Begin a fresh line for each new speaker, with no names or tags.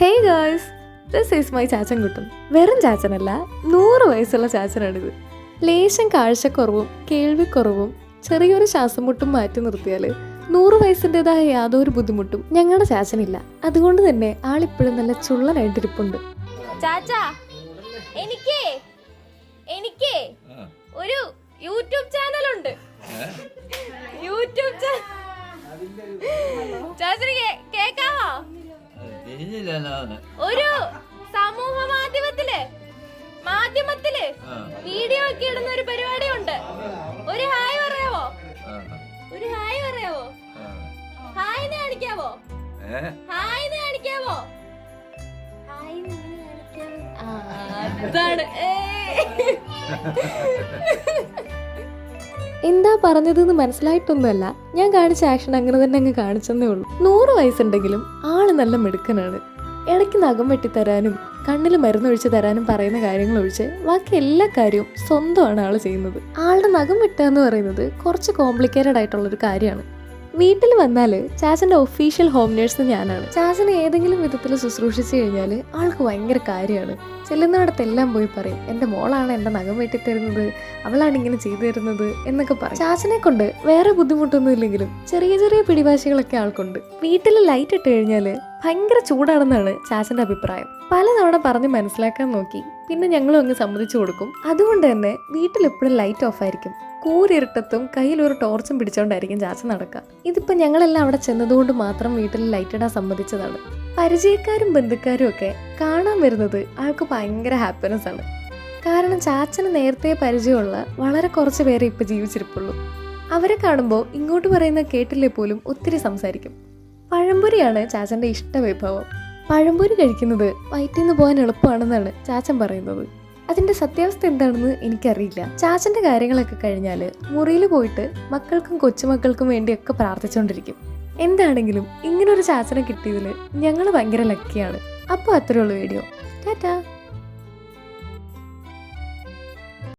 Hey girls, this is my ചാച്ചൻകുട്ടൻ. വെറും ചാച്ചനല്ല, 100 വയസ്സുള്ള ചാച്ചനാണിത്. ലേശം കാഴ്ചക്കുറവും കേൾവിക്കുറവും ചെറിയൊരു ശ്വാസം മുട്ടും മാറ്റി നിർത്തിയാൽ 100 വയസ്സിൻ്റെതായ യാതൊരു ബുദ്ധിമുട്ടും ഞങ്ങളുടെ ചാച്ചനില്ല. അതുകൊണ്ട് തന്നെ ആളിപ്പോഴും നല്ല ചുള്ളനായിട്ടിരിപ്പുണ്ട്.
ചാച്ചാ, എനിക്ക് ഒരു യൂട്യൂബ് ചാനലുണ്ട്. യൂട്യൂബ് ചാച്ചന് കേക്കാവോ? ഒരു സമൂഹ മാധ്യമത്തില് വീഡിയോ ഒക്കെ ഇടുന്ന ഒരു പരിപാടി ഉണ്ട്. ഒരു ഹായ് പറയാവോ? ഹായ് കാണിക്കാവോ? അതാണ്.
എന്താ പറഞ്ഞതെന്ന് മനസ്സിലായിട്ടൊന്നുമല്ല, ഞാൻ കാണിച്ച ആക്ഷൻ അങ്ങനെ തന്നെ അങ്ങ് കാണിച്ചെന്നേ ഉള്ളൂ. 100 വയസ്സുണ്ടെങ്കിലും ആള് നല്ല മിടുക്കനാണ്. ഇടയ്ക്ക് നഖം വെട്ടിത്തരാനും കണ്ണിൽ മരുന്നൊഴിച്ച് തരാനും പറയുന്ന കാര്യങ്ങൾ ഒഴിച്ച് ബാക്കി എല്ലാ കാര്യവും സ്വന്തമാണ് ആള് ചെയ്യുന്നത്. ആളുടെ നഖം വെട്ടുക എന്ന് പറയുന്നത് കുറച്ച് കോംപ്ലിക്കേറ്റഡ് ആയിട്ടുള്ളൊരു കാര്യമാണ്. വീട്ടിൽ വന്നാൽ ചാച്ചൻ്റെ ഒഫീഷ്യൽ ഹോം നേഴ്സ് ഞാനാണ്. ചാച്ചനെ ഏതെങ്കിലും വിധത്തിൽ ശുശ്രൂഷിച്ചു കഴിഞ്ഞാൽ ആൾക്ക് ഭയങ്കര കാര്യമാണ്. ചെല്ലുന്നിടത്തെല്ലാം പോയി പറയും, എൻ്റെ മോളാണ് എൻ്റെ നഖം വെട്ടിത്തരുന്നത്, അവളാണ് ഇങ്ങനെ ചെയ്തു തരുന്നത് എന്നൊക്കെ പറയും. ചാച്ചനെ കൊണ്ട് വേറെ ബുദ്ധിമുട്ടൊന്നും ഇല്ലെങ്കിലും ചെറിയ ചെറിയ പിടിവാശികളൊക്കെ ആൾക്കുണ്ട്. വീട്ടിൽ ലൈറ്റ് ഇട്ട് കഴിഞ്ഞാൽ ഭയങ്കര ചൂടാണെന്നാണ് ചാച്ചൻ്റെ അഭിപ്രായം. പലതവണ പറഞ്ഞ് മനസ്സിലാക്കാൻ നോക്കി, പിന്നെ ഞങ്ങളും അങ്ങ് സമ്മതിച്ചു കൊടുക്കും. അതുകൊണ്ട് തന്നെ വീട്ടിൽ എപ്പോഴും ലൈറ്റ് ഓഫ് ആയിരിക്കും. കൂരിരുട്ടത്തും കയ്യിലൊരു ടോർച്ചും പിടിച്ചോണ്ടായിരിക്കും ചാച്ച നടക്കുക. ഇതിപ്പോൾ ഞങ്ങളെല്ലാം അവിടെ ചെന്നതുകൊണ്ട് മാത്രം വീട്ടിൽ ലൈറ്റ് ഇടാൻ സമ്മതിച്ചതാണ്. പരിചയക്കാരും ബന്ധുക്കാരും ഒക്കെ കാണാൻ വരുന്നത് ആൾക്ക് ഭയങ്കര ഹാപ്പിനെസ് ആണ്. കാരണം ചാച്ചന് നേരത്തെ പരിചയമുള്ള വളരെ കുറച്ച് പേരെ ഇപ്പം ജീവിച്ചിരിപ്പുള്ളൂ. അവരെ കാണുമ്പോൾ ഇങ്ങോട്ട് പറയുന്ന കേട്ടില്ലേ പോലും ഒത്തിരി സംസാരിക്കും. പഴംപൊരിയാണ് ചാച്ചൻ്റെ ഇഷ്ട വിഭവം. പഴംപൊരി കഴിക്കുന്നത് വയറ്റിൽ നിന്ന് പോകാൻ എളുപ്പമാണെന്നാണ് ചാച്ചൻ പറയുന്നത്. അതിൻ്റെ സത്യാവസ്ഥ എന്താണെന്ന് എനിക്കറിയില്ല. ചാച്ചൻ്റെ കാര്യങ്ങളൊക്കെ കഴിഞ്ഞാൽ മുറിയിൽ പോയിട്ട് മക്കൾക്കും കൊച്ചുമക്കൾക്കും വേണ്ടിയൊക്കെ പ്രാർത്ഥിച്ചുകൊണ്ടിരിക്കും. എന്താണെങ്കിലും ഇങ്ങനൊരു ചാച്ചനെ കിട്ടിയതിൽ ഞങ്ങൾ ഭയങ്കര ലക്കിയാണ്. അപ്പോൾ അത്രേ ഉള്ളൂ വീഡിയോ. ടാറ്റാ.